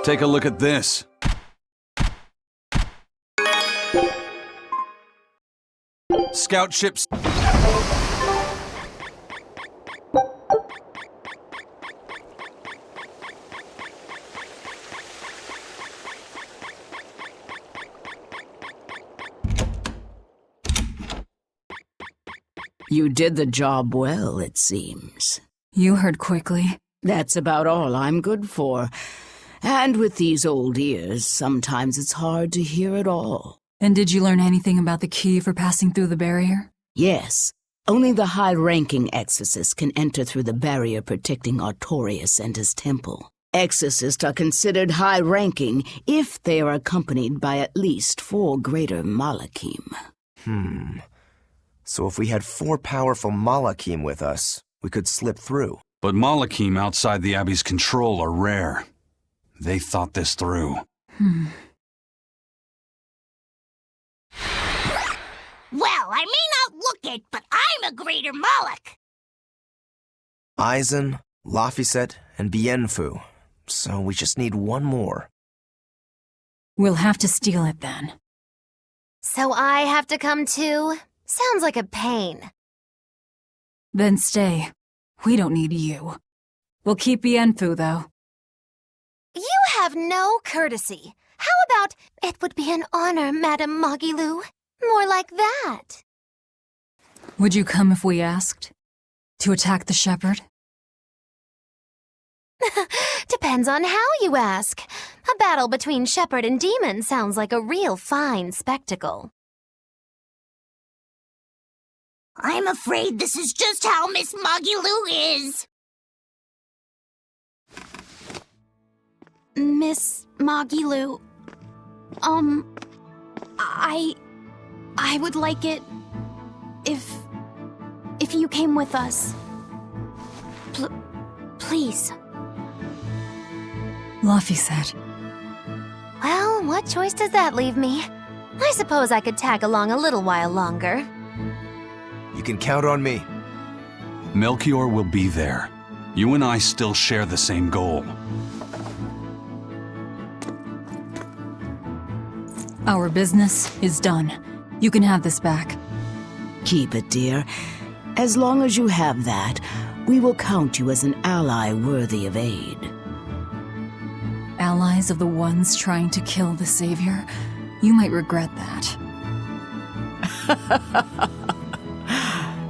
Take a look at this. Scout ships. You did the job well, it seems. You heard quickly. That's about all I'm good for. And with these old ears, sometimes it's hard to hear it all. And did you learn anything about the key for passing through the barrier? Yes. Only the high-ranking exorcists can enter through the barrier protecting Artorias and his temple. Exorcists are considered high-ranking if they are accompanied by at least 4 greater Malachim. So if we had 4 powerful Malachim with us, we could slip through. But Malachim outside the Abbey's control are rare. They thought this through. Well, I may not look it, but I'm a greater Moloch. Aizen, Laphicet, and Bienfu. So we just need one more. We'll have to steal it then. So I have to come too? Sounds like a pain. Then stay. We don't need you. We'll keep Bienfu, though. You have no courtesy. How about, it would be an honor, Madame Magilou? More like that. Would you come if we asked? To attack the shepherd? Depends on how you ask. A battle between shepherd and demon sounds like a real fine spectacle. I'm afraid this is just how Miss Magilou is. Miss Magilou, I would like it if you came with us. Please. Laphicet. Well, what choice does that leave me? I suppose I could tag along a little while longer. You can count on me. Melchior will be there. You and I still share the same goal. Our business is done. You can have this back. Keep it, dear. As long as you have that, we will count you as an ally worthy of aid. Allies of the ones trying to kill the Savior? You might regret that.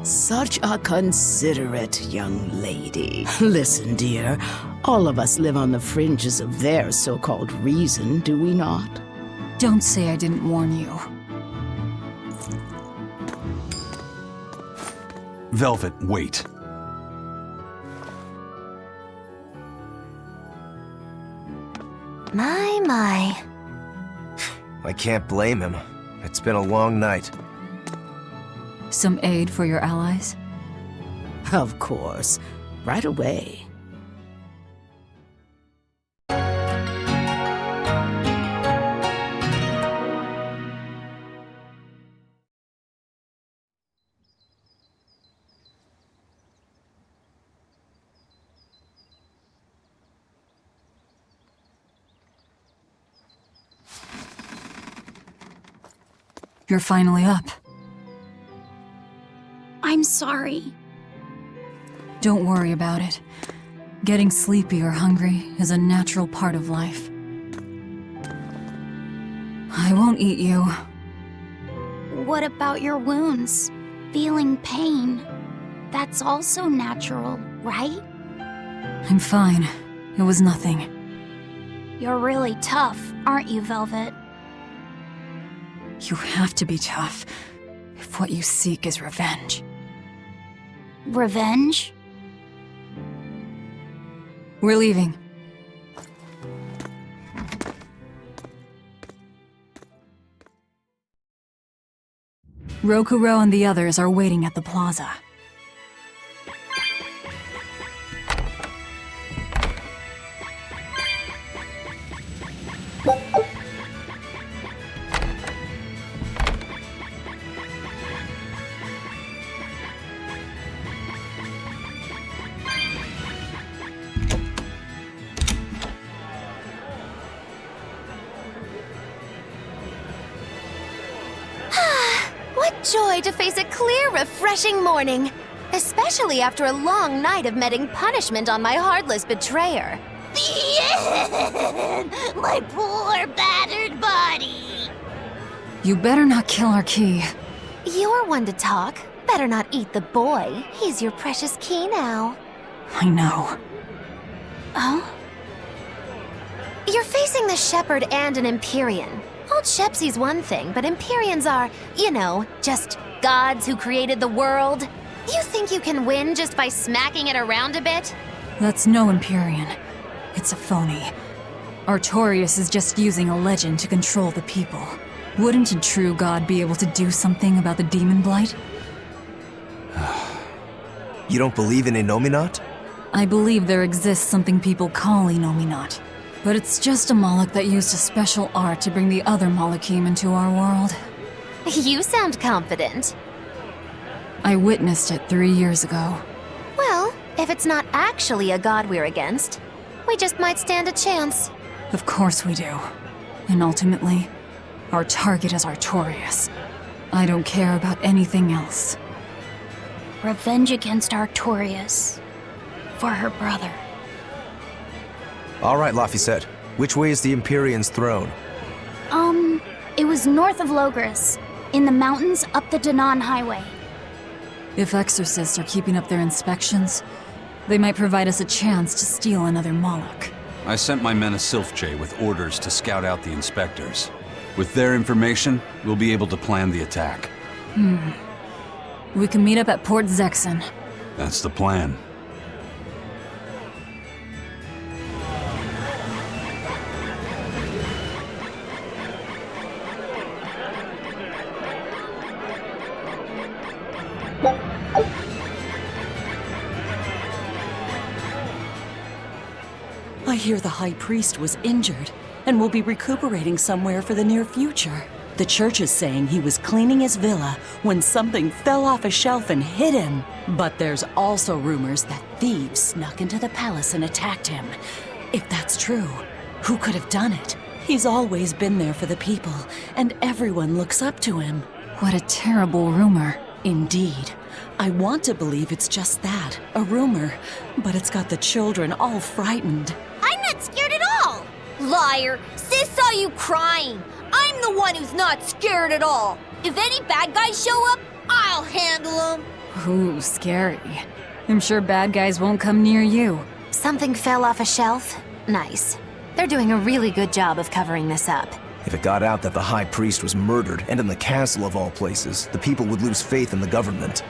Such a considerate young lady. Listen, dear, all of us live on the fringes of their so-called reason, do we not? Don't say I didn't warn you. Velvet, wait. My. I can't blame him. It's been a long night. Some aid for your allies? Of course. Right away. You're finally up. I'm sorry. Don't worry about it. Getting sleepy or hungry is a natural part of life. I won't eat you. What about your wounds? Feeling pain? That's also natural, right? I'm fine. It was nothing. You're really tough, aren't you, Velvet? You have to be tough if what you seek is revenge. Revenge? We're leaving. Rokuro and the others are waiting at the plaza. joy to face a clear, refreshing morning. Especially after a long night of meting punishment on my heartless betrayer. The end! My poor battered body! You better not kill our key. You're one to talk. Better not eat the boy. He's your precious key now. I know. Oh? You're facing the Shepherd and an Empyrean. Old Shepsy's one thing, but Empyreans are, you know, just gods who created the world. You think you can win just by smacking it around a bit? That's no Empyrean. It's a phony. Artorias is just using a legend to control the people. Wouldn't a true god be able to do something about the demon blight? You don't believe in Inominat? I believe there exists something people call Inominat. But it's just a Moloch that used a special art to bring the other Molochim into our world. You sound confident. I witnessed it 3 years ago. Well, if it's not actually a god we're against, we just might stand a chance. Of course we do. And ultimately, our target is Artorias. I don't care about anything else. Revenge against Artorias. For her brother. All right, Laphicet. Which way is the Empyrean's throne? It was north of Logris. In the mountains up the Danan Highway. If exorcists are keeping up their inspections, they might provide us a chance to steal another Moloch. I sent my men a Sylph with orders to scout out the inspectors. With their information, we'll be able to plan the attack. We can meet up at Port Zexen. That's the plan. I hear the High Priest was injured and will be recuperating somewhere for the near future. The church is saying he was cleaning his villa when something fell off a shelf and hit him. But there's also rumors that thieves snuck into the palace and attacked him. If that's true, who could have done it? He's always been there for the people, and everyone looks up to him. What a terrible rumor. Indeed. I want to believe it's just that, a rumor, but it's got the children all frightened. I'm not scared at all! Liar! Sis saw you crying! I'm the one who's not scared at all! If any bad guys show up, I'll handle them! Ooh, scary. I'm sure bad guys won't come near you. Something fell off a shelf? Nice. They're doing a really good job of covering this up. If it got out that the High Priest was murdered, and in the castle of all places, the people would lose faith in the government.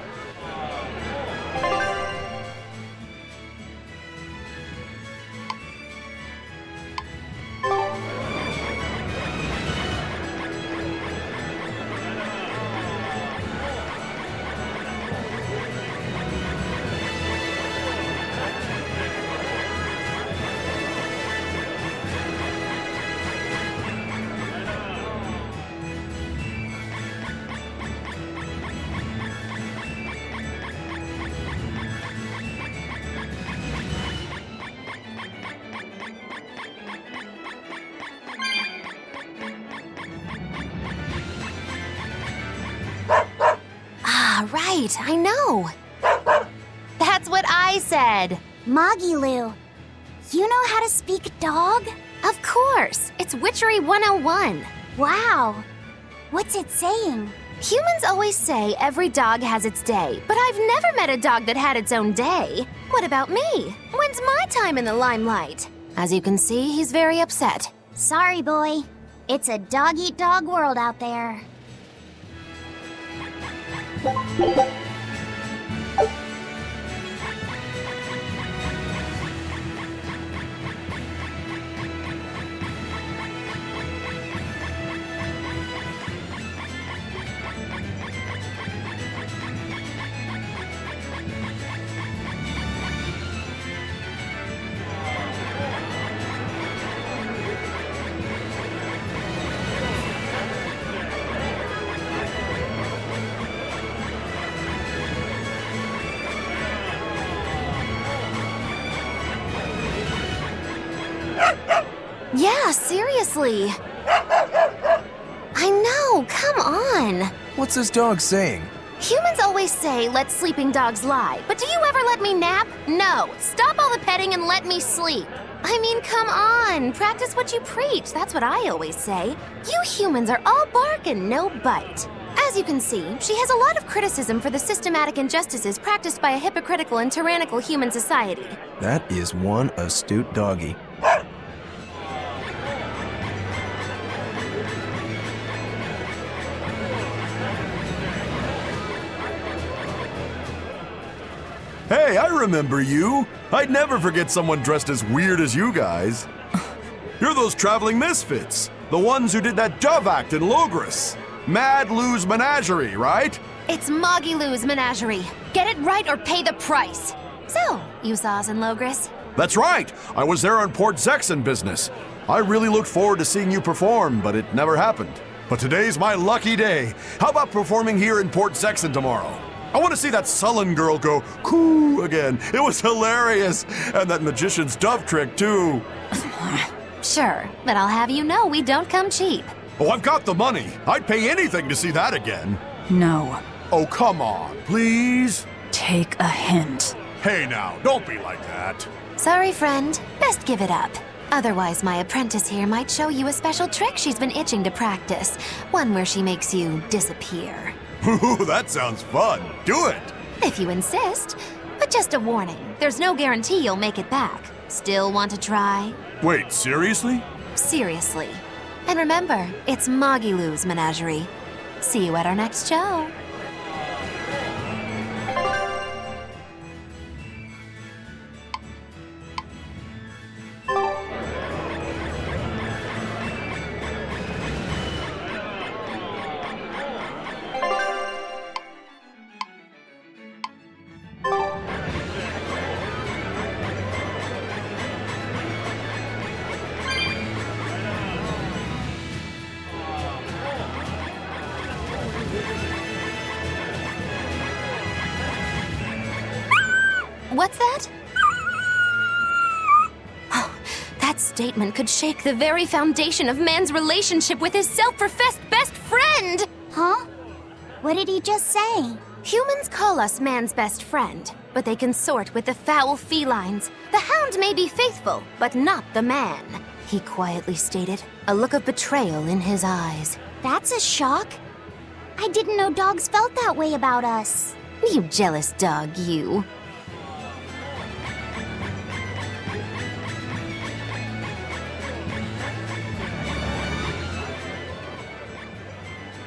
Right, I know. That's what I said. Magilu, you know how to speak dog? Of course, it's Witchery 101. Wow. What's it saying? Humans always say every dog has its day, but I've never met a dog that had its own day. What about me? When's my time in the limelight? As you can see, he's very upset. Sorry, boy. It's a dog-eat-dog world out there. Yeah, seriously. I know, come on. What's this dog saying? Humans always say, let sleeping dogs lie, but do you ever let me nap? No. Stop all the petting and let me sleep. I mean, come on. Practice what you preach. That's what I always say. You humans are all bark and no bite. As you can see, she has a lot of criticism for the systematic injustices practiced by a hypocritical and tyrannical human society. That is one astute doggy. Hey, I remember you. I'd never forget someone dressed as weird as you guys. You're those traveling misfits. The ones who did that dove act in Logris. Mad Lou's Menagerie, right? It's Moggy Lou's Menagerie. Get it right or pay the price. So, you saw us in Logris? That's right. I was there on Port Zexon business. I really looked forward to seeing you perform, but it never happened. But today's my lucky day. How about performing here in Port Zexon tomorrow? I want to see that sullen girl go coo again. It was hilarious. And that magician's dove trick, too. Sure, but I'll have you know we don't come cheap. Oh, I've got the money. I'd pay anything to see that again. No. Oh, come on, please? Take a hint. Hey now, don't be like that. Sorry, friend. Best give it up. Otherwise, my apprentice here might show you a special trick she's been itching to practice. One where she makes you disappear. Ooh, that sounds fun. Do it. If you insist. But just a warning, there's no guarantee you'll make it back. Still want to try? Wait, seriously? Seriously. And remember, it's Moggy Lou's Menagerie. See you at our next show. What's that? Oh, that statement could shake the very foundation of man's relationship with his self-professed best friend! Huh? What did he just say? Humans call us man's best friend, but they consort with the foul felines. The hound may be faithful, but not the man, he quietly stated, a look of betrayal in his eyes. That's a shock. I didn't know dogs felt that way about us. You jealous dog, you.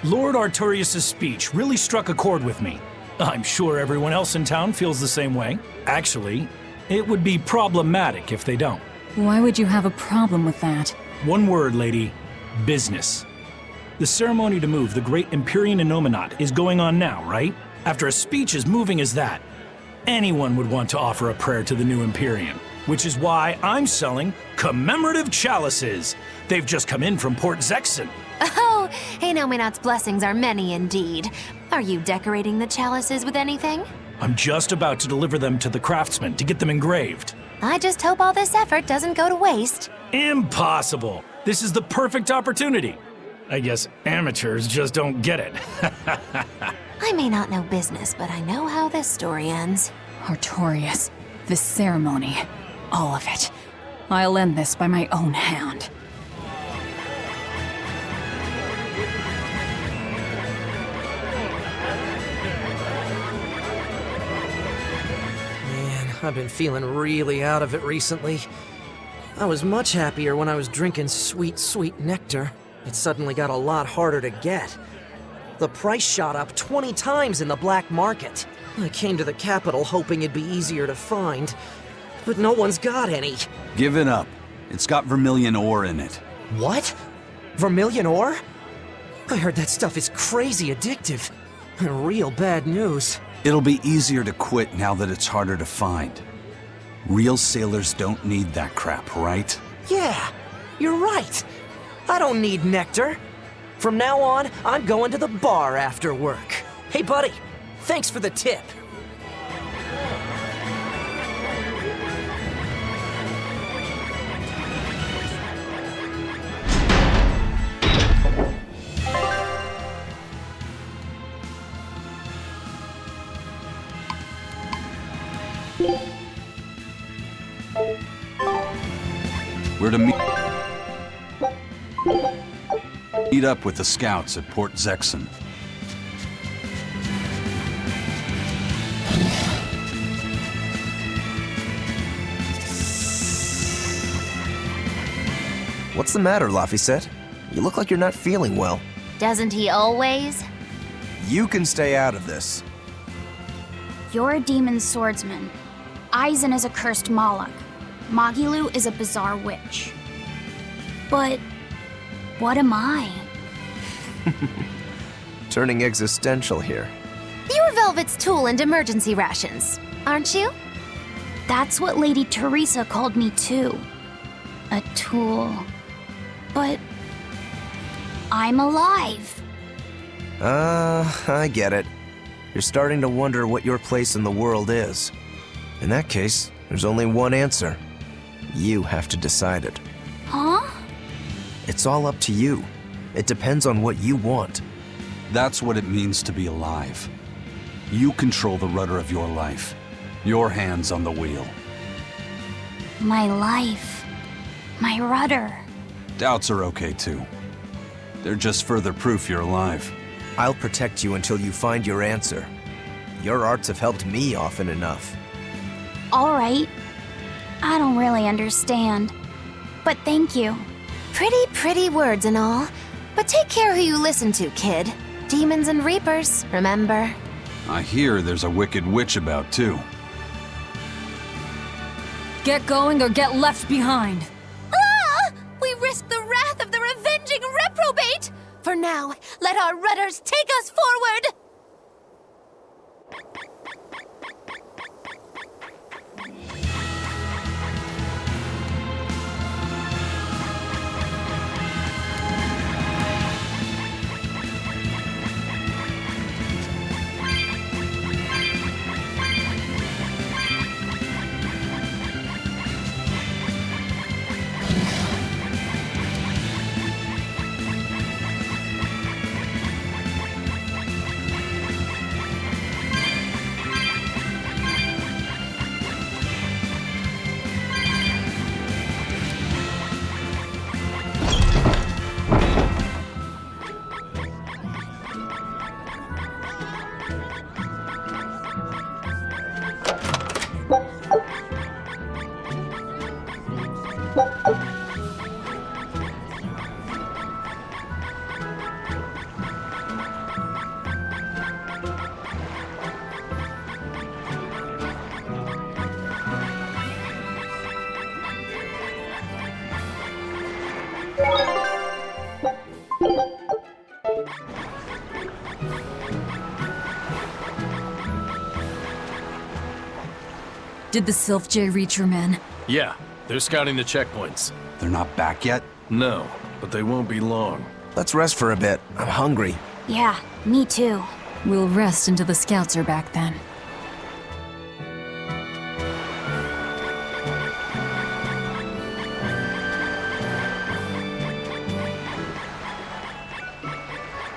Lord Artorius' speech really struck a chord with me. I'm sure everyone else in town feels the same way. Actually, it would be problematic if they don't. Why would you have a problem with that? One word, lady. Business. The ceremony to move the great Empyrean Innomata is going on now, right? After a speech as moving as that, anyone would want to offer a prayer to the new Empyrean, which is why I'm selling commemorative chalices. They've just come in from Port Zexon. Oh, Innominat's blessings are many indeed. Are you decorating the chalices with anything? I'm just about to deliver them to the craftsman to get them engraved. I just hope all this effort doesn't go to waste. Impossible! This is the perfect opportunity. I guess amateurs just don't get it. I may not know business, but I know how this story ends. Artorius, this ceremony, all of it. I'll end this by my own hand. I've been feeling really out of it recently. I was much happier when I was drinking sweet, sweet nectar. It suddenly got a lot harder to get. The price shot up 20 times in the black market. I came to the capital hoping it'd be easier to find, but no one's got any. Give it up. It's got vermilion ore in it. What? Vermilion ore? I heard that stuff is crazy addictive. Real bad news. It'll be easier to quit now that it's harder to find. Real sailors don't need that crap, right? Yeah, you're right. I don't need nectar. From now on, I'm going to the bar after work. Hey, buddy, thanks for the tip. We're to meet up with the scouts at Port Zexon. What's the matter, Laphicet? You look like you're not feeling well. Doesn't he always? You can stay out of this. You're a demon swordsman. Aizen is a cursed Moloch. Magilu is a bizarre witch. But what am I? Turning existential here. You're Velvet's tool and emergency rations, aren't you? That's what Lady Teresa called me too. A tool. But I'm alive. I get it. You're starting to wonder what your place in the world is. In that case, there's only one answer. You have to decide it. Huh? It's all up to you. It depends on what you want. That's what it means to be alive. You control the rudder of your life. Your hands on the wheel. My life. My rudder. Doubts are okay too. They're just further proof you're alive. I'll protect you until you find your answer. Your arts have helped me often enough. All right. I don't really understand. But thank you. Pretty words and all. But take care who you listen to, kid. Demons and reapers, remember? I hear there's a wicked witch about too. Get going or get left behind. Ah! We risk the wrath of the revenging reprobate! For now, let our rudders take us forward! Did the Sylph J reach your men? Yeah, they're scouting the checkpoints. They're not back yet? No, but they won't be long. Let's rest for a bit. I'm hungry. Yeah, me too. We'll rest until the scouts are back then.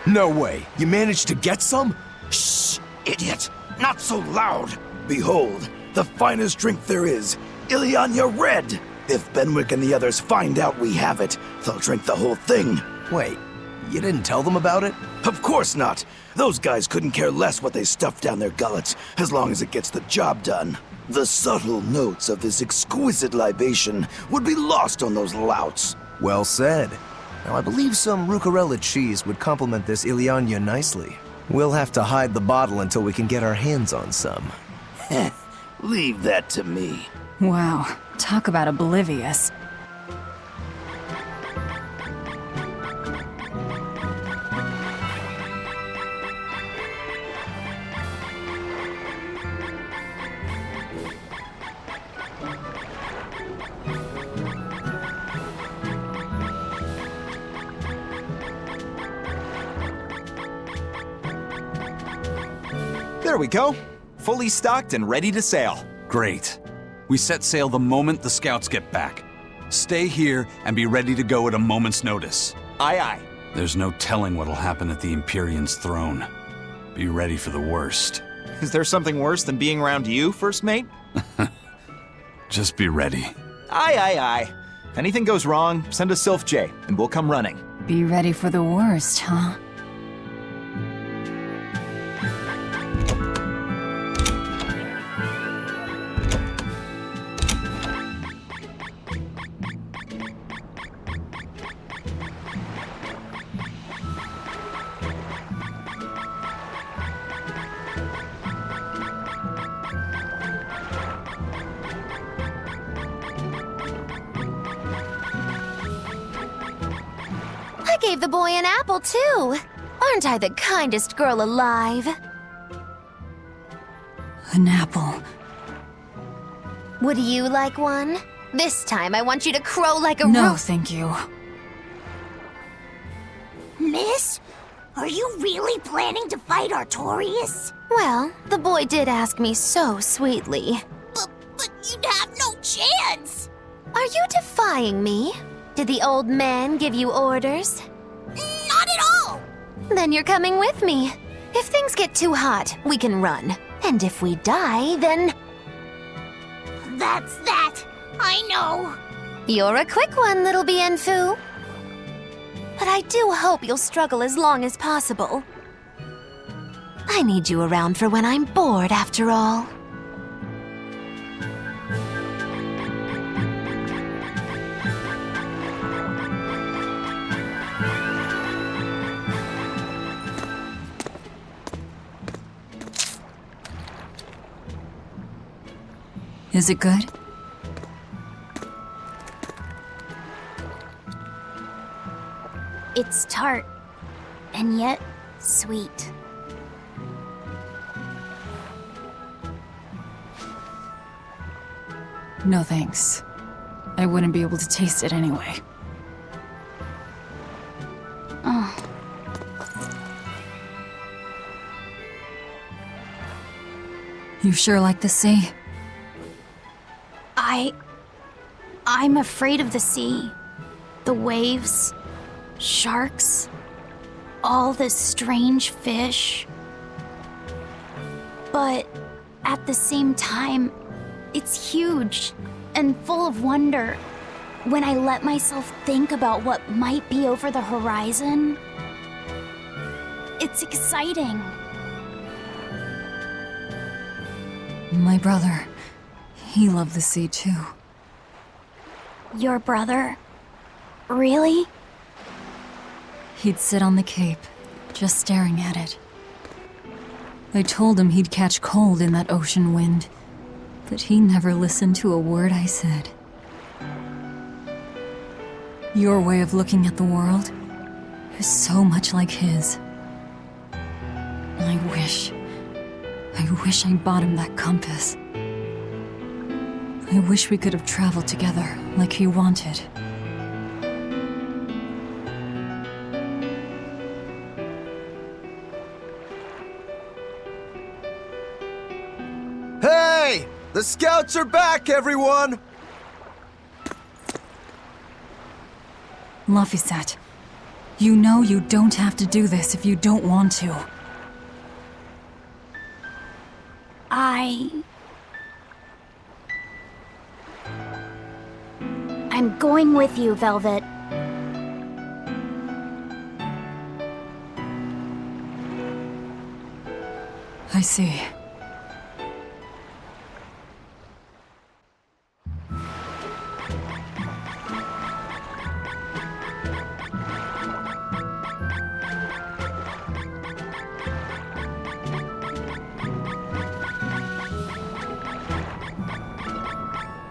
No way. You managed to get some? Shh, idiot! Not so loud! Behold, the finest drink there is, Ileana Red! If Benwick and the others find out we have it, they'll drink the whole thing. Wait, you didn't tell them about it? Of course not. Those guys couldn't care less what they stuff down their gullets, as long as it gets the job done. The subtle notes of this exquisite libation would be lost on those louts. Well said. Now, I believe some Rucarella cheese would complement this Ileana nicely. We'll have to hide the bottle until we can get our hands on some. Heh, leave that to me. Wow, talk about oblivious. There we go. Fully stocked and ready to sail. Great. We set sail the moment the scouts get back. Stay here and be ready to go at a moment's notice. Aye, aye. There's no telling what'll happen at the Empyrean's throne. Be ready for the worst. Is there something worse than being around you, First Mate? Just be ready. Aye, aye, aye. If anything goes wrong, send a Sylph J, and we'll come running. Be ready for the worst, huh? I gave the boy an apple, too. Aren't I the kindest girl alive? An apple. Would you like one? This time I want you to crow like a No, thank you. Miss, are you really planning to fight Artorias? Well, the boy did ask me so sweetly. But you'd have no chance! Are you defying me? Did the old man give you orders? Not at all! Then you're coming with me. If things get too hot, we can run. And if we die, then... That's that! I know! You're a quick one, little Bienfu. But I do hope you'll struggle as long as possible. I need you around for when I'm bored, after all. Is it good? It's tart, and yet sweet. No thanks. I wouldn't be able to taste it anyway. Oh. You sure like the sea? I'm afraid of the sea. The waves, sharks, all the strange fish. But at the same time, it's huge and full of wonder. When I let myself think about what might be over the horizon, it's exciting. My brother, he loved the sea too. Your brother? Really? He'd sit on the cape, just staring at it. I told him he'd catch cold in that ocean wind, but he never listened to a word I said. Your way of looking at the world is so much like his. I wish I bought him that compass. I wish we could have traveled together like he wanted. Hey! The scouts are back, everyone! Lafisat, you know you don't have to do this if you don't want to. I'm going with you, Velvet. I see.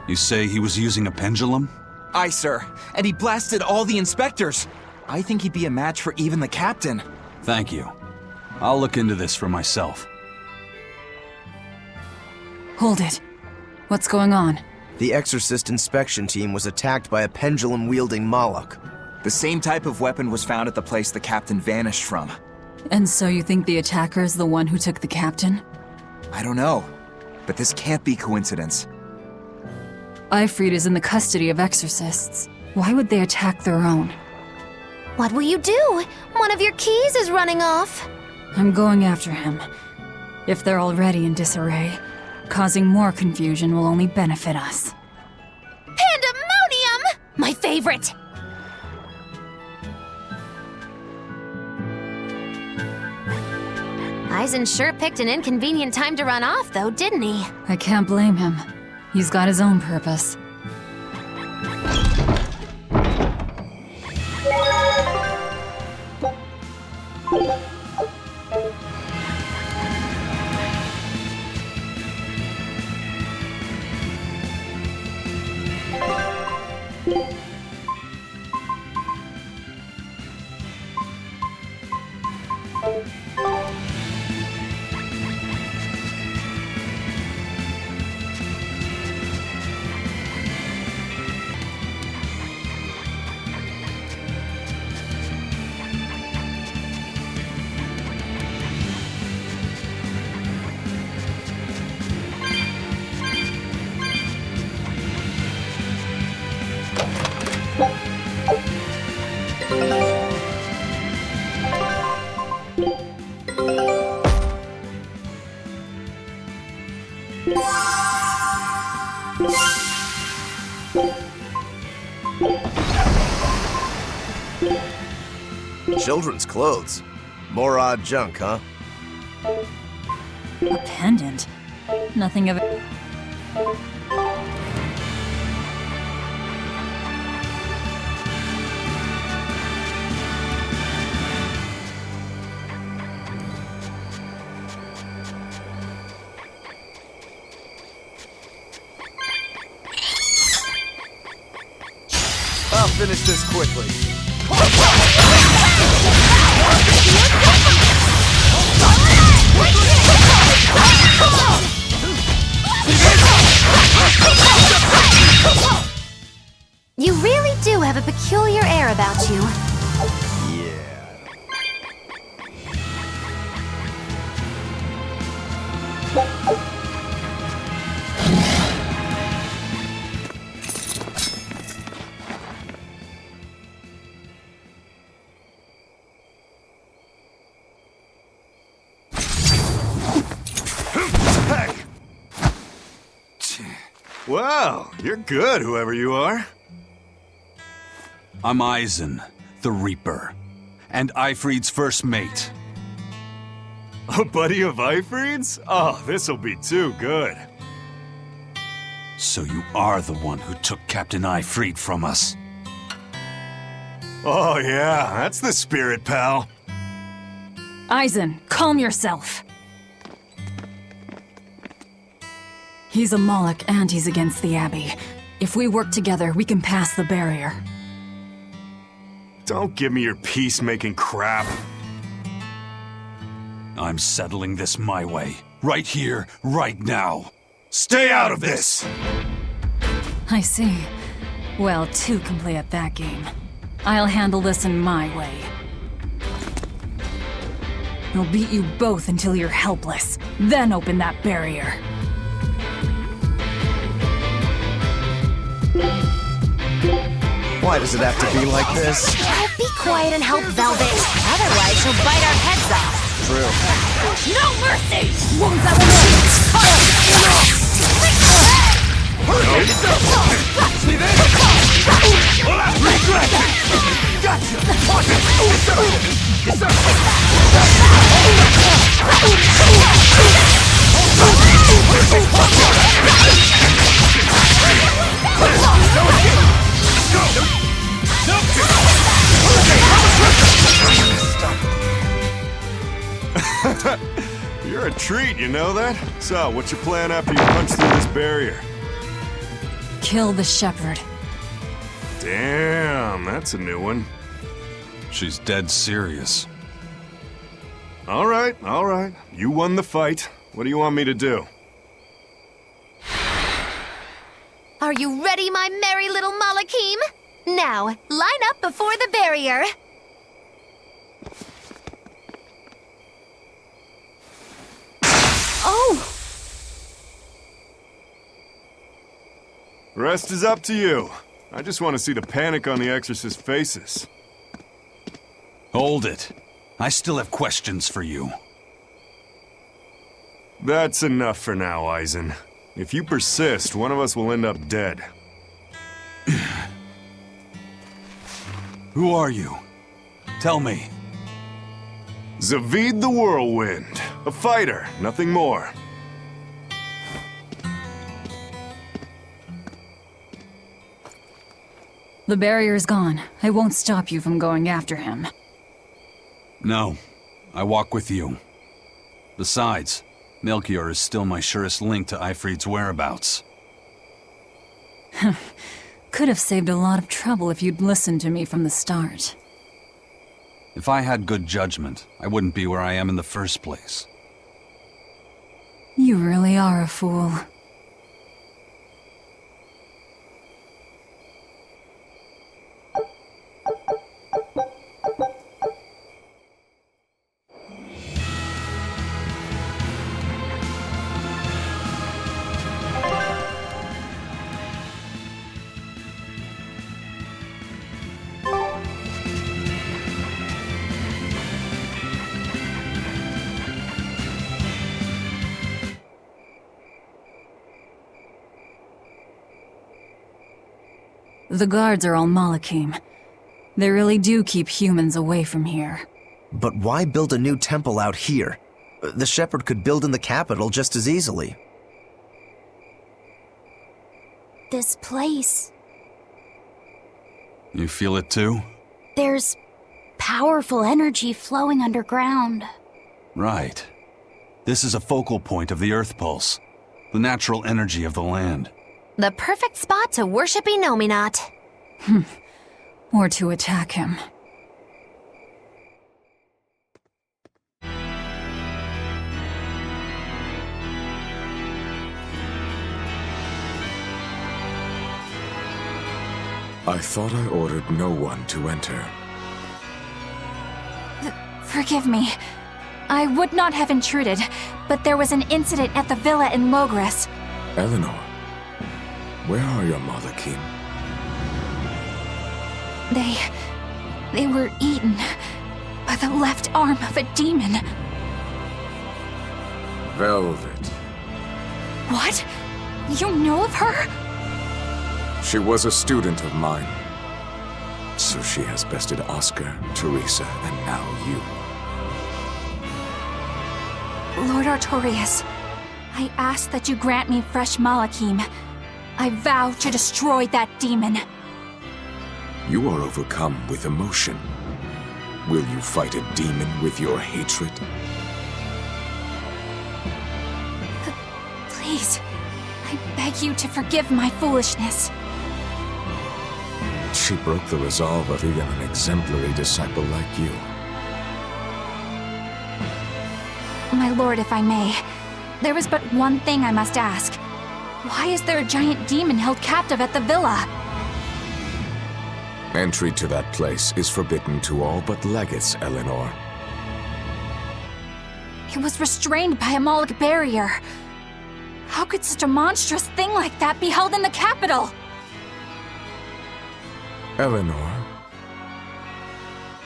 You say he was using a pendulum? Aye, sir. And he blasted all the inspectors. I think he'd be a match for even the captain. Thank you. I'll look into this for myself. Hold it. What's going on? The Exorcist inspection team was attacked by a pendulum-wielding Moloch. The same type of weapon was found at the place the captain vanished from. And so you think the attacker is the one who took the captain? I don't know, but this can't be coincidence. Ifrit is in the custody of exorcists. Why would they attack their own? What will you do? One of your keys is running off. I'm going after him. If they're already in disarray, Causing more confusion will only benefit us. Pandemonium! My favorite! Eisen sure picked an inconvenient time to run off, though, didn't he? I can't blame him. He's got his own purpose. Children's clothes. More odd junk, huh? A pendant? Nothing of it. I'll finish this quickly. You really do have a peculiar air about you. Wow, you're good, whoever you are. I'm Eisen, the Reaper, and Eifried's first mate. A buddy of Eifried's? Oh, this'll be too good. So you are the one who took Captain Eifried from us. Oh yeah, that's the spirit, pal. Eisen, calm yourself. He's a Moloch and he's against the Abbey. If we work together, we can pass the barrier. Don't give me your peacemaking crap. I'm settling this my way. Right here, right now. Stay out of this! I see. Well, two can play at that game. I'll handle this in my way. I'll beat you both until you're helpless. Then open that barrier. Why does it have to be like this? Oh, be quiet and help Velvet. Otherwise, she'll bite our heads off. True. No mercy! You're a treat, you know that? So, what's your plan after you punch through this barrier? Kill the shepherd. Damn, that's a new one. She's dead serious. All right. You won the fight. What do you want me to do? Are you ready, my merry little Malakim? Now, line up before the barrier. Oh! Rest is up to you. I just want to see the panic on the Exorcist's faces. Hold it. I still have questions for you. That's enough for now, Eisen. If you persist, one of us will end up dead. Who are you? Tell me. Zavid the Whirlwind. A fighter, nothing more. The barrier's gone. I won't stop you from going after him. No. I walk with you. Besides, Melchior is still my surest link to Eifried's whereabouts. Could have saved a lot of trouble if you'd listened to me from the start. If I had good judgment, I wouldn't be where I am in the first place. You really are a fool. The guards are all Malakim. They really do keep humans away from here. But why build a new temple out here? The Shepherd could build in the capital just as easily. This place. You feel it too? There's powerful energy flowing underground. Right. This is a focal point of the Earth Pulse, the natural energy of the land. The perfect spot to worship Innominat. Or to attack him. I thought I ordered no one to enter. Forgive me. I would not have intruded, but there was an incident at the villa in Logres. Eleanor, where are your Malakim? They were eaten by the left arm of a demon. Velvet. What? You know of her? She was a student of mine. So she has bested Oscar, Teresa, and now you. Lord Artorias, I ask that you grant me fresh Malakim. I vow to destroy that demon. You are overcome with emotion. Will you fight a demon with your hatred? Please, I beg you to forgive my foolishness. She broke the resolve of even an exemplary disciple like you. My lord, if I may, there is but one thing I must ask. Why is there a giant demon held captive at the villa? Entry to that place is forbidden to all but legates, Eleanor. It was restrained by a Moloch barrier. How could such a monstrous thing like that be held in the capital? Eleanor,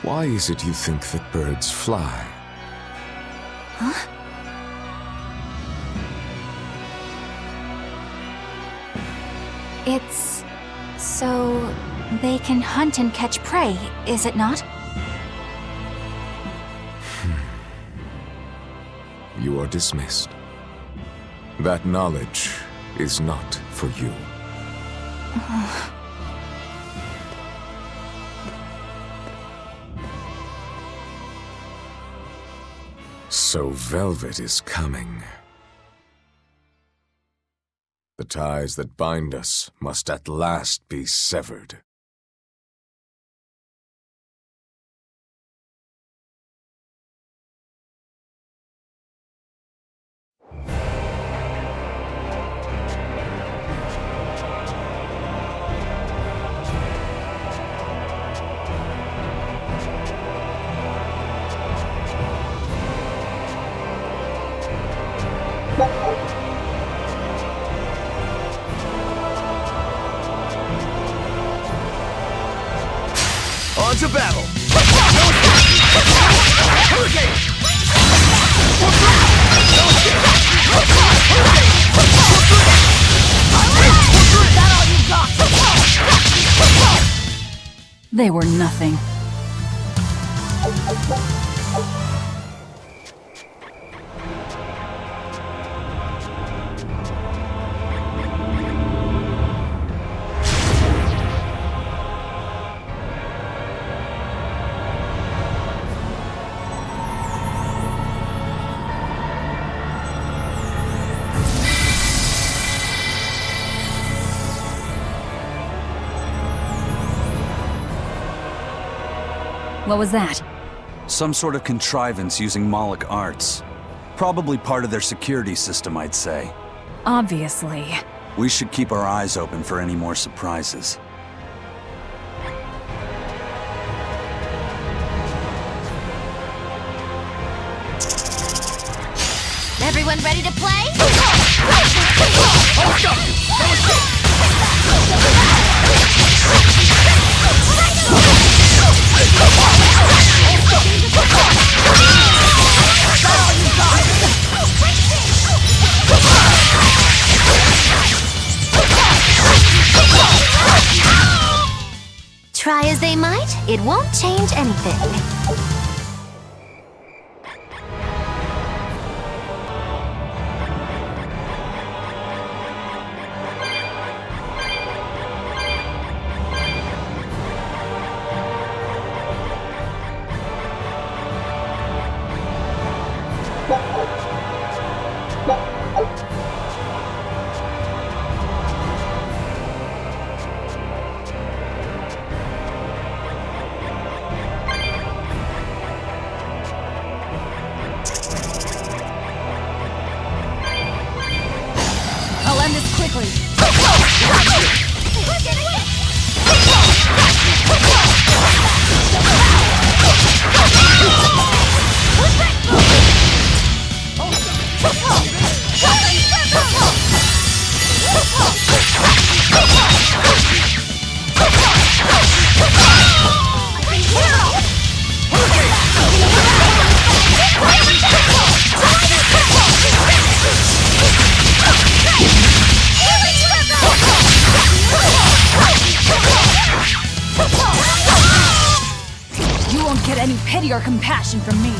why is it you think that birds fly? Huh? It's so they can hunt and catch prey, is it not? You are dismissed. That knowledge is not for you. So Velvet is coming. The ties that bind us must at last be severed. On to battle! Hurricane! They were nothing. What was that? Some sort of contrivance using Moloch arts. Probably part of their security system, I'd say. Obviously. We should keep our eyes open for any more surprises. Everyone ready to play? Try as they might, it won't change anything. Any pity or compassion from me.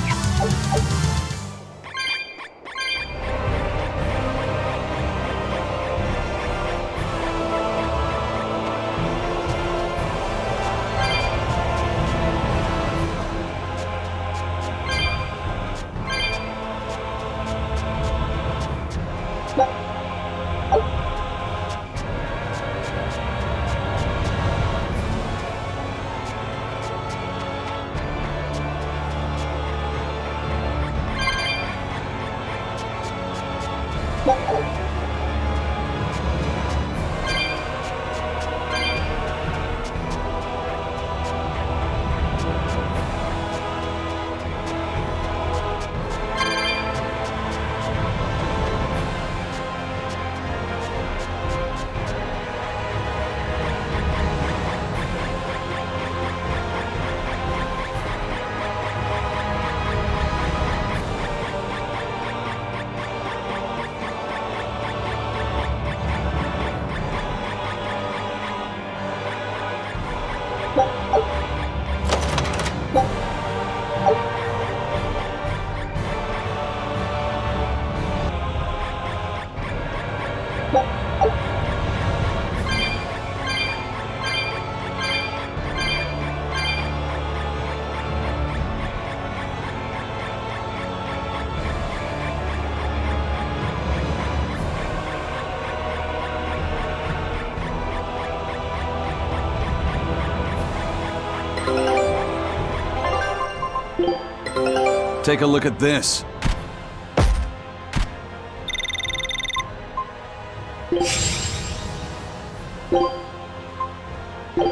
Take a look at this.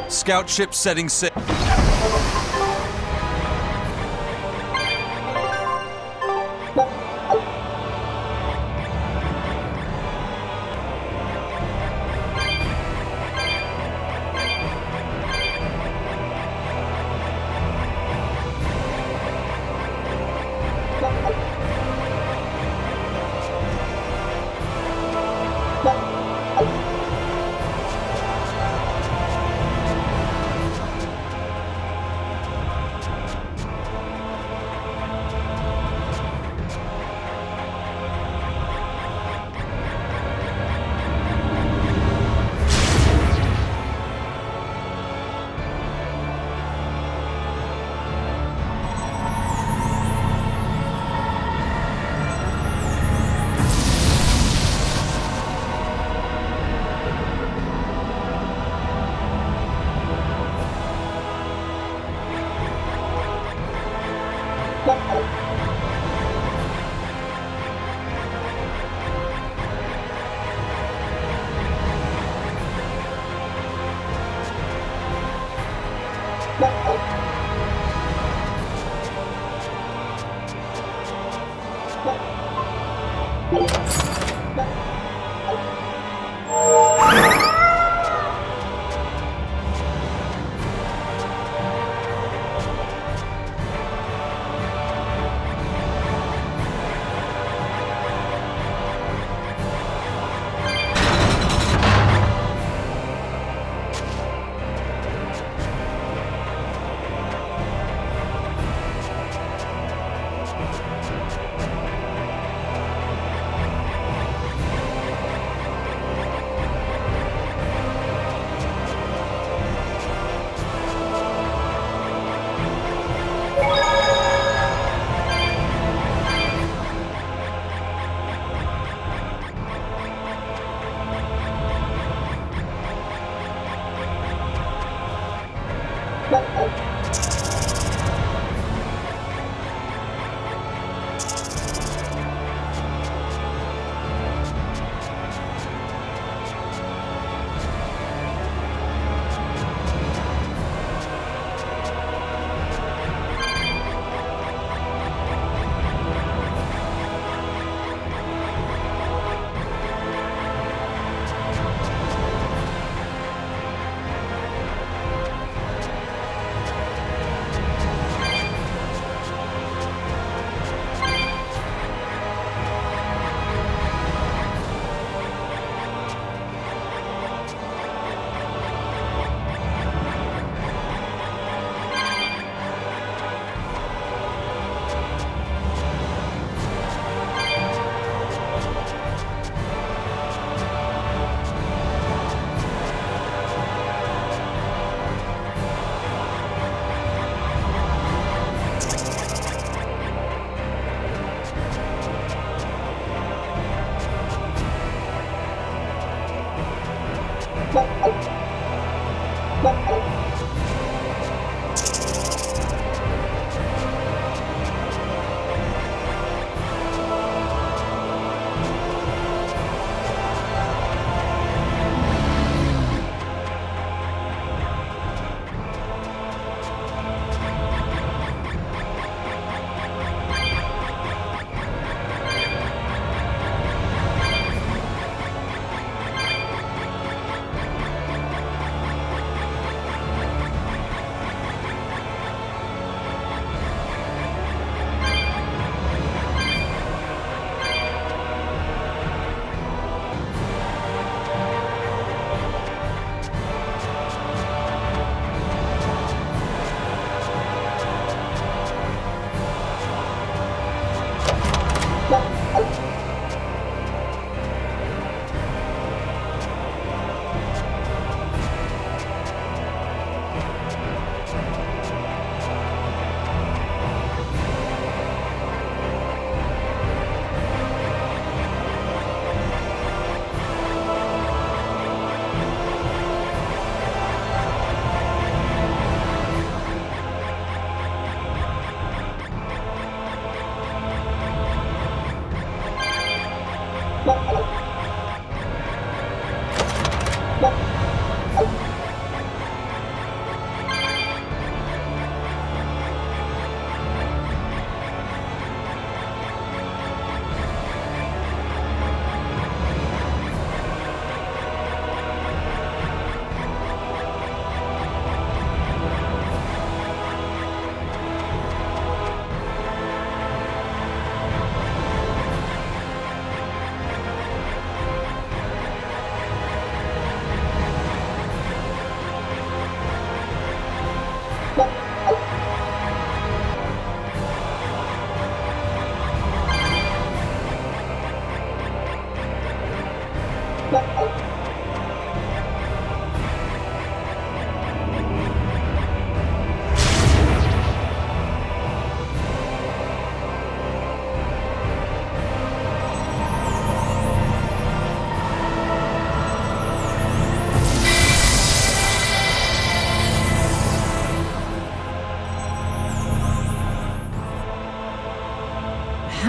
Scout ship setting sail.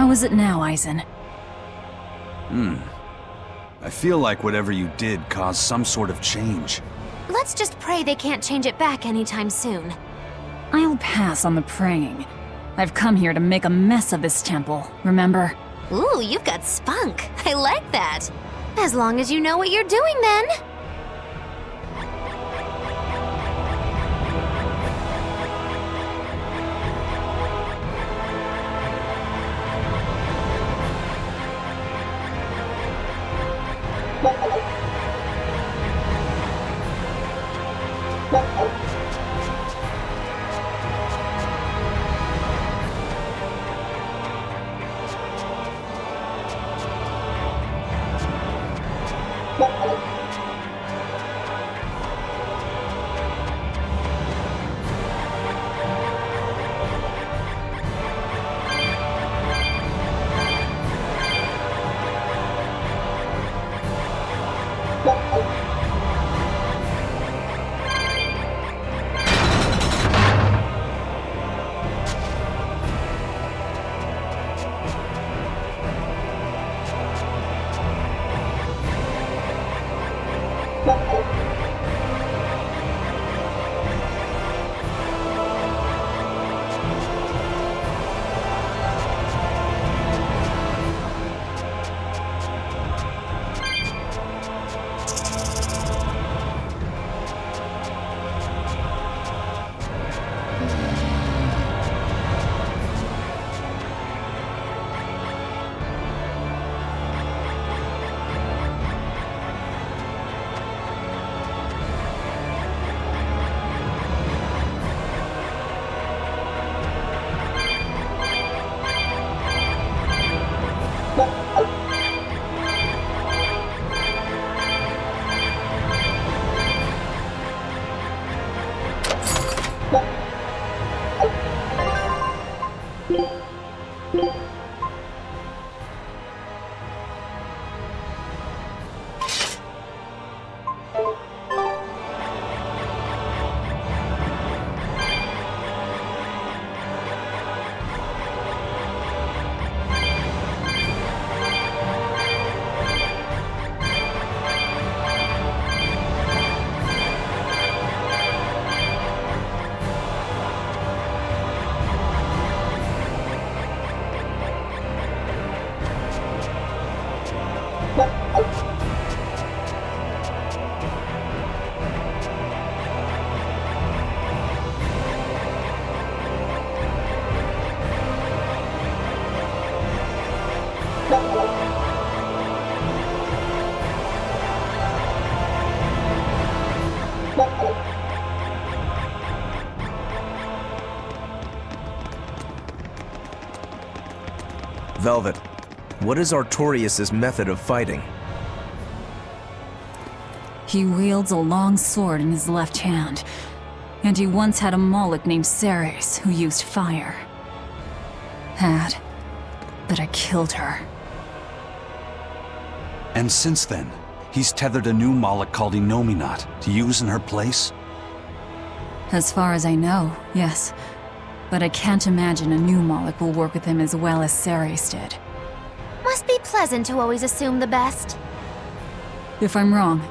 How is it now, Aizen? I feel like whatever you did caused some sort of change. Let's just pray they can't change it back anytime soon. I'll pass on the praying. I've come here to make a mess of this temple, remember? Ooh, you've got spunk. I like that. As long as you know what you're doing, then. Velvet, what is Artorias' method of fighting? He wields a long sword in his left hand, and he once had a Moloch named Ceres who used fire. But I killed her. And since then, he's tethered a new Moloch called Innomata to use in her place? As far as I know, yes. But I can't imagine a new Moloch will work with him as well as Ceres did. Must be pleasant to always assume the best. If I'm wrong,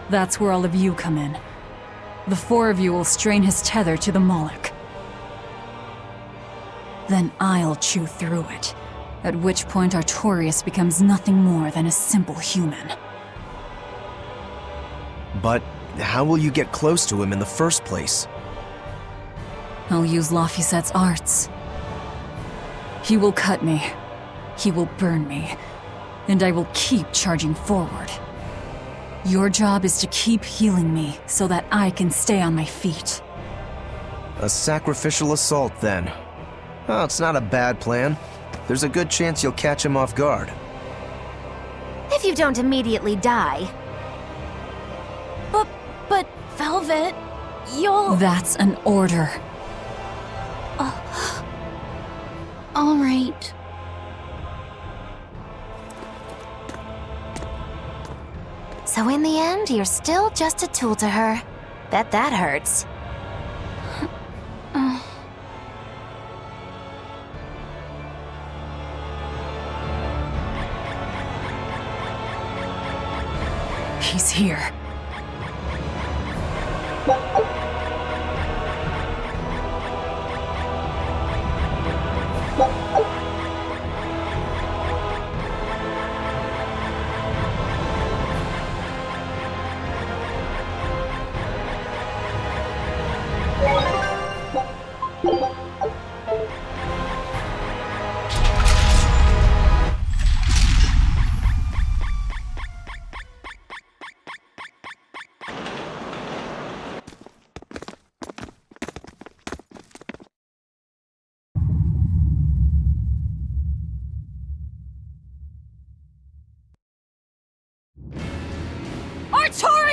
that's where all of you come in. The four of you will strain his tether to the Moloch. Then I'll chew through it, at which point Artorias becomes nothing more than a simple human. But how will you get close to him in the first place? I'll use Laphicet's arts. He will cut me, he will burn me, and I will keep charging forward. Your job is to keep healing me so that I can stay on my feet. A sacrificial assault, then. Oh, it's not a bad plan. There's a good chance you'll catch him off guard. If you don't immediately die. But Velvet, you'll... That's an order. All right. So in the end, you're still just a tool to her. Bet that hurts. He's here.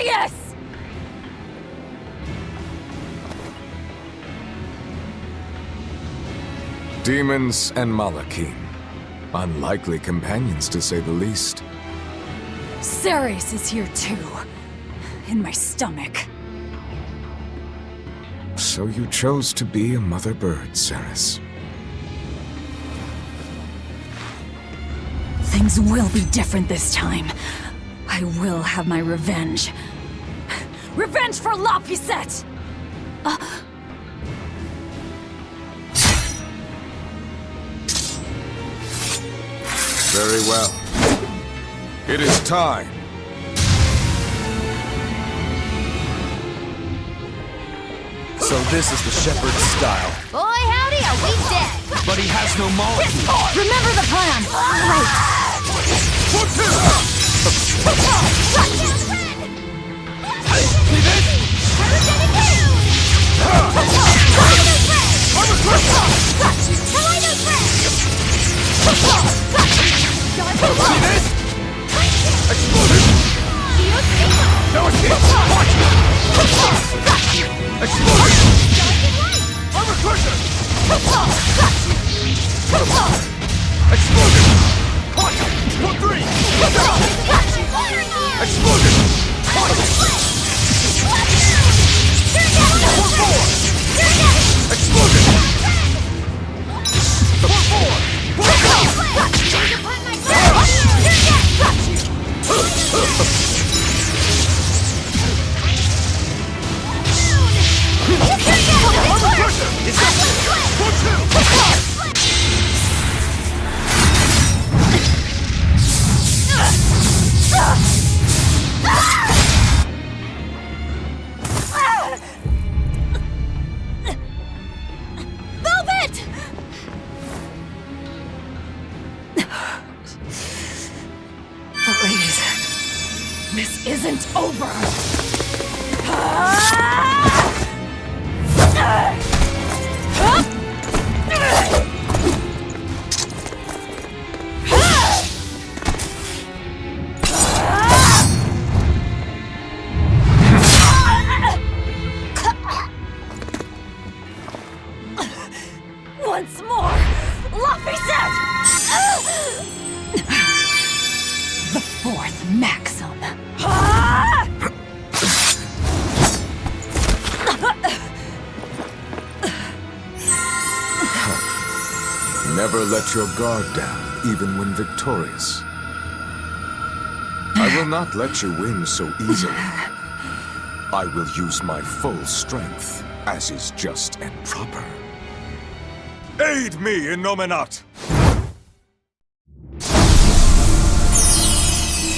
Artorias! Demons and Malachim. Unlikely companions, to say the least. Ceres is here too. In my stomach. So you chose to be a mother bird, Ceres. Things will be different this time. I will have my revenge. Revenge for Lapisette! Very well. It is time. So this is the shepherd's style. Boy, howdy, are we dead? But he has no molecule. Remember the plan! This isn't over! Once more! Lapisette! The fourth maxim. Never let your guard down, even when victorious. I will not let you win so easily. I will use my full strength, as is just and proper. Aid me, Inominat!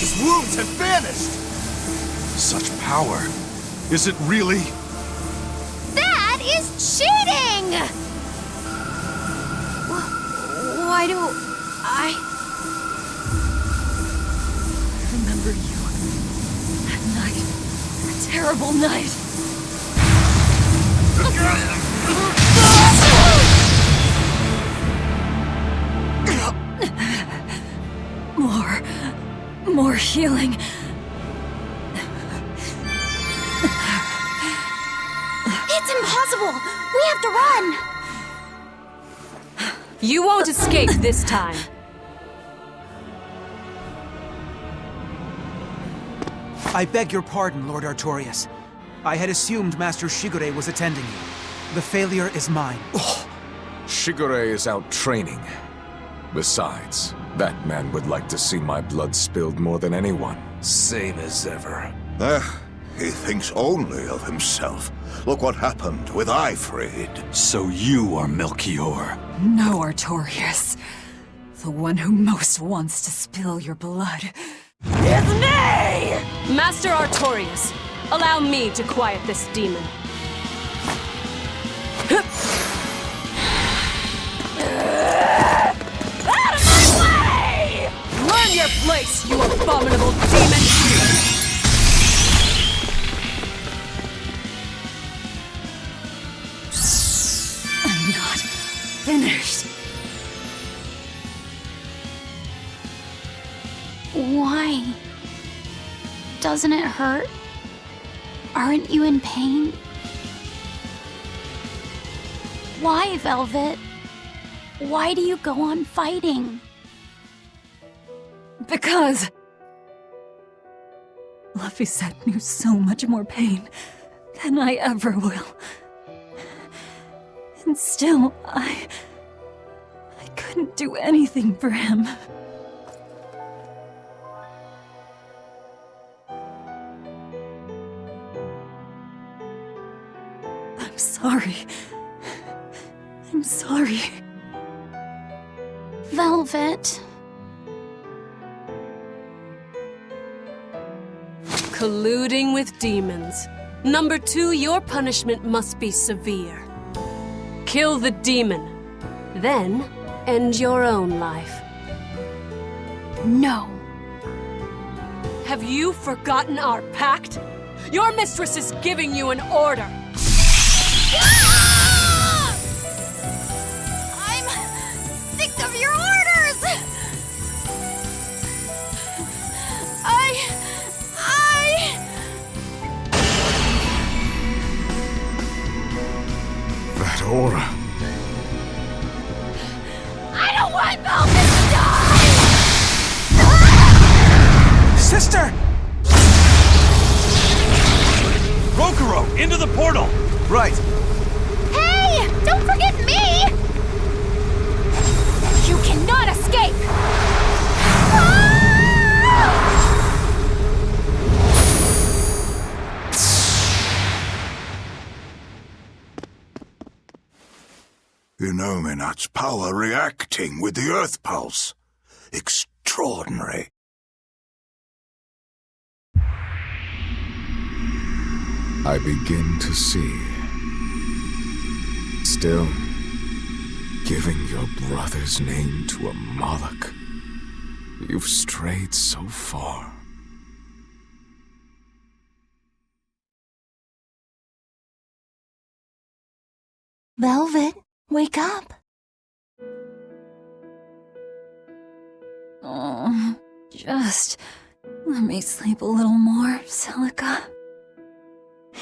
His wounds have vanished! Such power. Is it really? That is cheating! Why do I remember you. That night. That terrible night. More healing. It's impossible! We have to run! You won't escape this time. I beg your pardon, Lord Artorias. I had assumed Master Shigure was attending you. The failure is mine. Shigure is out training. Besides, that man would like to see my blood spilled more than anyone. Same as ever. He thinks only of himself. Look what happened with Ifrid. So you are Melchior. No, Artorias. The one who most wants to spill your blood is me! Master Artorias, allow me to quiet this demon. Out of my way! Learn your place, you abominable demon! I'm not finished. Why? Doesn't it hurt? Aren't you in pain? Why, Velvet? Why do you go on fighting? Because Laphicet knew so much more pain than I ever will. And still, I couldn't do anything for him. I'm sorry. I'm sorry. Velvet. Colluding with demons. Number 2, your punishment must be severe. Kill the demon, then end your own life. No. Have you forgotten our pact? Your mistress is giving you an order. I'm sick of your orders! That aura. I don't want Velvet to die! Sister! Rokuro, into the portal! Right. Hey! Don't forget me! You cannot escape! Inominat's power reacting with the Earth Pulse. Extraordinary. I begin to see. Still, giving your brother's name to a Moloch. You've strayed so far. Velvet, wake up. Oh, just let me sleep a little more, Celica.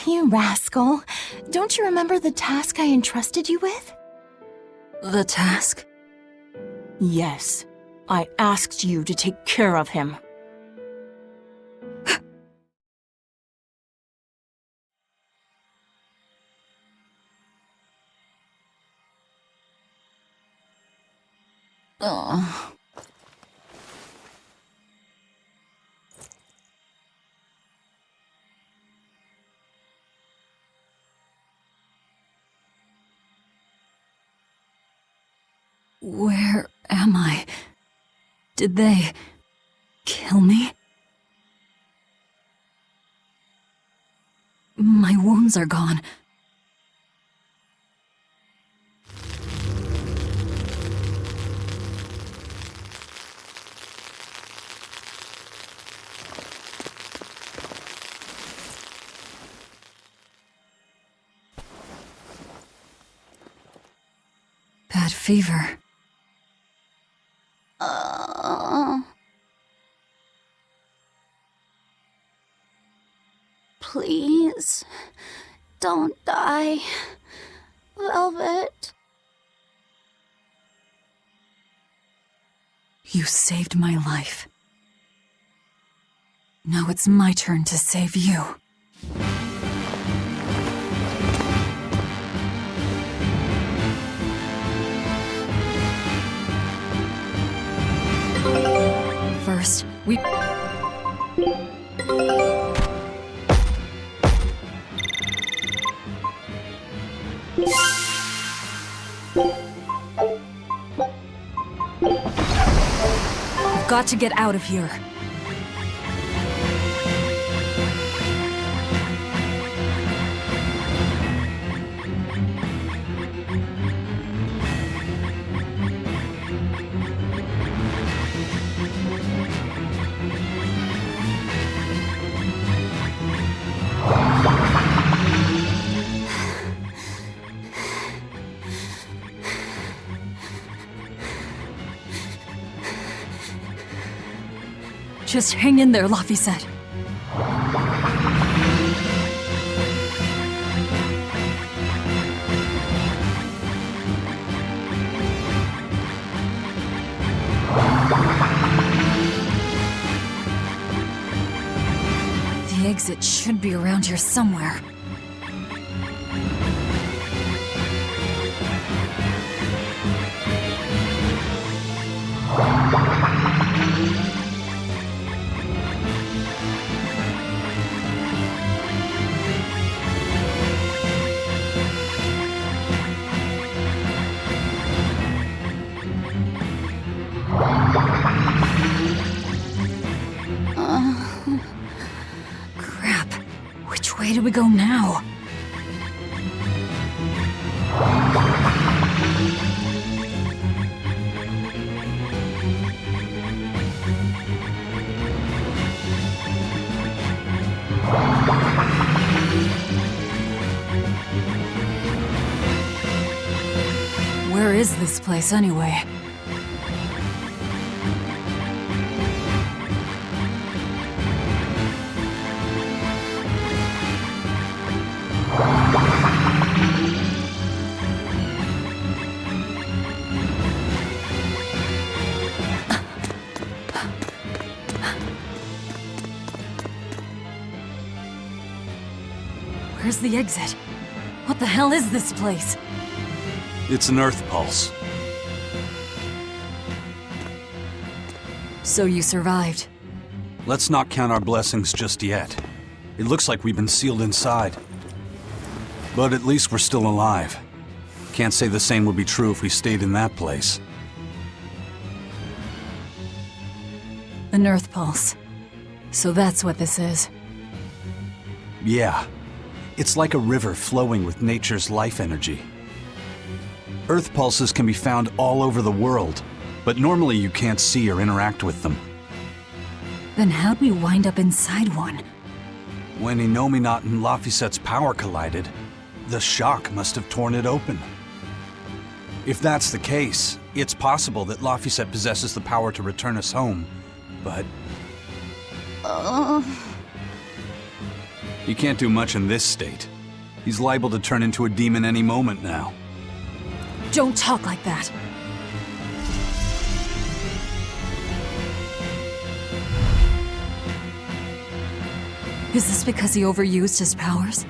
You rascal. Don't you remember the task I entrusted you with? The task? Yes. I asked you to take care of him. Oh. Where am I? Did they kill me? My wounds are gone. Bad fever. Please, don't die, Velvet. You saved my life. Now it's my turn to save you. First, we... I've got to get out of here. Just hang in there, Laphicet. exit should be around here somewhere. Crap. Which way do we go now? Where is this place anyway? Where's the exit? What the hell is this place? It's an earth pulse. So you survived. Let's not count our blessings just yet. It looks like we've been sealed inside. But at least we're still alive. Can't say the same would be true if we stayed in that place. An earth pulse. So that's what this is. Yeah. It's like a river flowing with nature's life energy. Earth pulses can be found all over the world, but normally you can't see or interact with them. Then how'd we wind up inside one? When Innomata and Laphicet's power collided, the shock must have torn it open. If that's the case, it's possible that Laphicet possesses the power to return us home, but... He can't do much in this state. He's liable to turn into a demon any moment now. Don't talk like that. Is this because he overused his powers?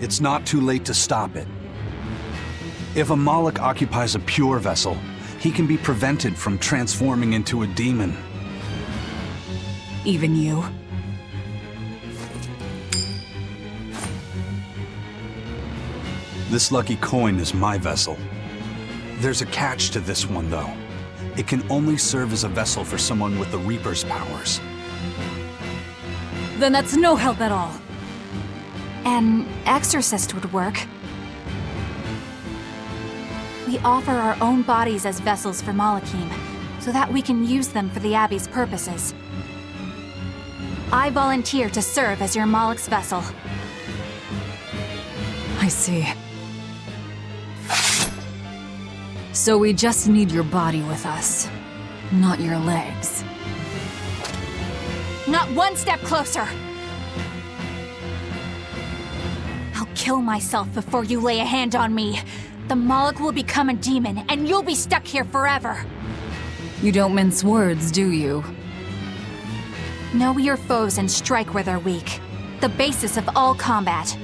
It's not too late to stop it. If a Moloch occupies a pure vessel, he can be prevented from transforming into a demon. Even you? This lucky coin is my vessel. There's a catch to this one, though. It can only serve as a vessel for someone with the Reaper's powers. Then that's no help at all. An exorcist would work. We offer our own bodies as vessels for Malachim, so that we can use them for the Abbey's purposes. I volunteer to serve as your Moloch's vessel. I see. So we just need your body with us, not your legs. Not one step closer! I'll kill myself before you lay a hand on me. The Moloch will become a demon, and you'll be stuck here forever. You don't mince words, do you? Know your foes and strike where they're weak. The basis of all combat.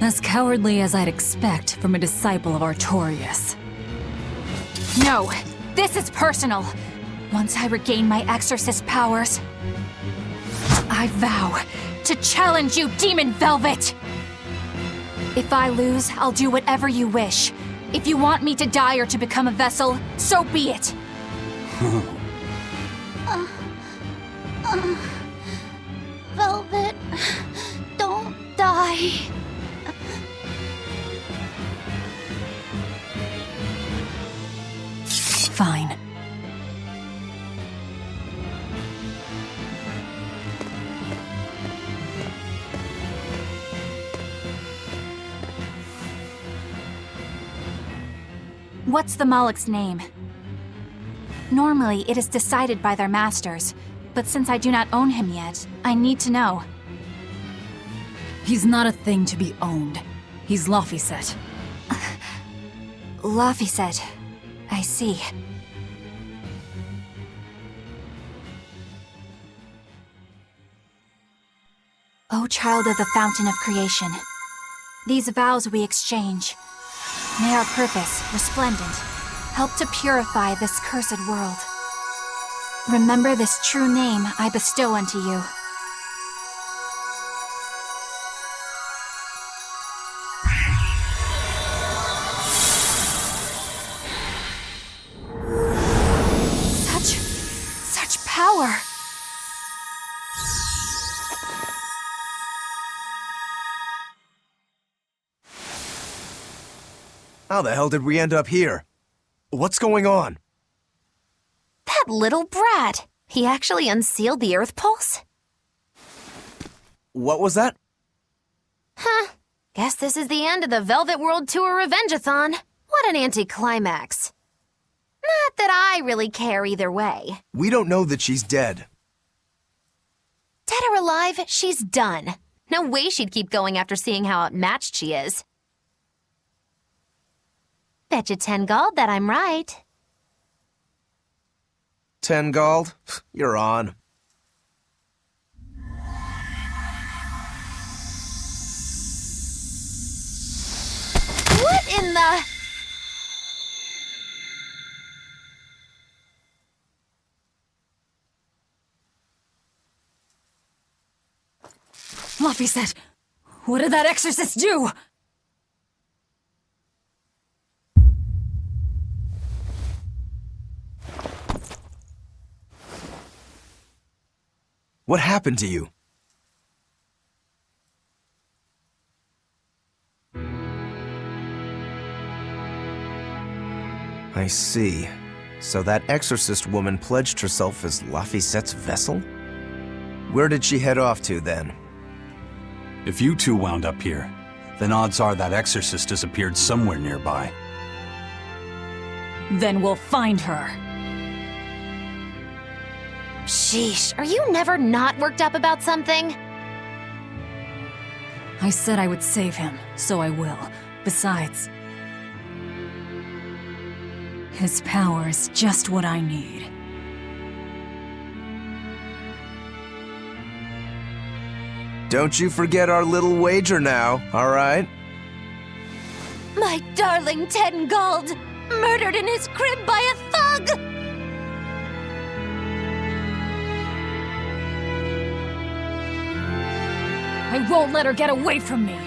As cowardly as I'd expect from a disciple of Artorias. No, this is personal. Once I regain my exorcist powers, I vow to challenge you, Demon Velvet! If I lose, I'll do whatever you wish. If you want me to die or to become a vessel, so be it. Velvet, don't die. Fine. What's the Moloch's name? Normally, it is decided by their masters, but since I do not own him yet, I need to know. He's not a thing to be owned. He's Laphicet. Laphicet. I see. O child of the fountain of creation, these vows we exchange. May our purpose, resplendent, help to purify this cursed world. Remember this true name I bestow unto you. Such power! How the hell did we end up here? What's going on? That little brat! He actually unsealed the Earth Pulse? What was that? Huh. Guess this is the end of the Velvet World Tour Revenge-a-thon. What an anticlimax. Not that I really care either way. We don't know that she's dead. Dead or alive, she's done. No way she'd keep going after seeing how outmatched she is. Betcha 10 gold that I'm right. 10 gold? You're on. What in the... Laphicet, what did that exorcist do? What happened to you? I see. So that exorcist woman pledged herself as Laphicet's vessel? Where did she head off to, then? If you two wound up here, then odds are that exorcist disappeared somewhere nearby. Then we'll find her. Sheesh, are you never not worked up about something? I said I would save him, so I will. Besides, his power is just what I need. Don't you forget our little wager now, all right? My darling 10 gold, murdered in his crib by a thug! I won't let her get away from me!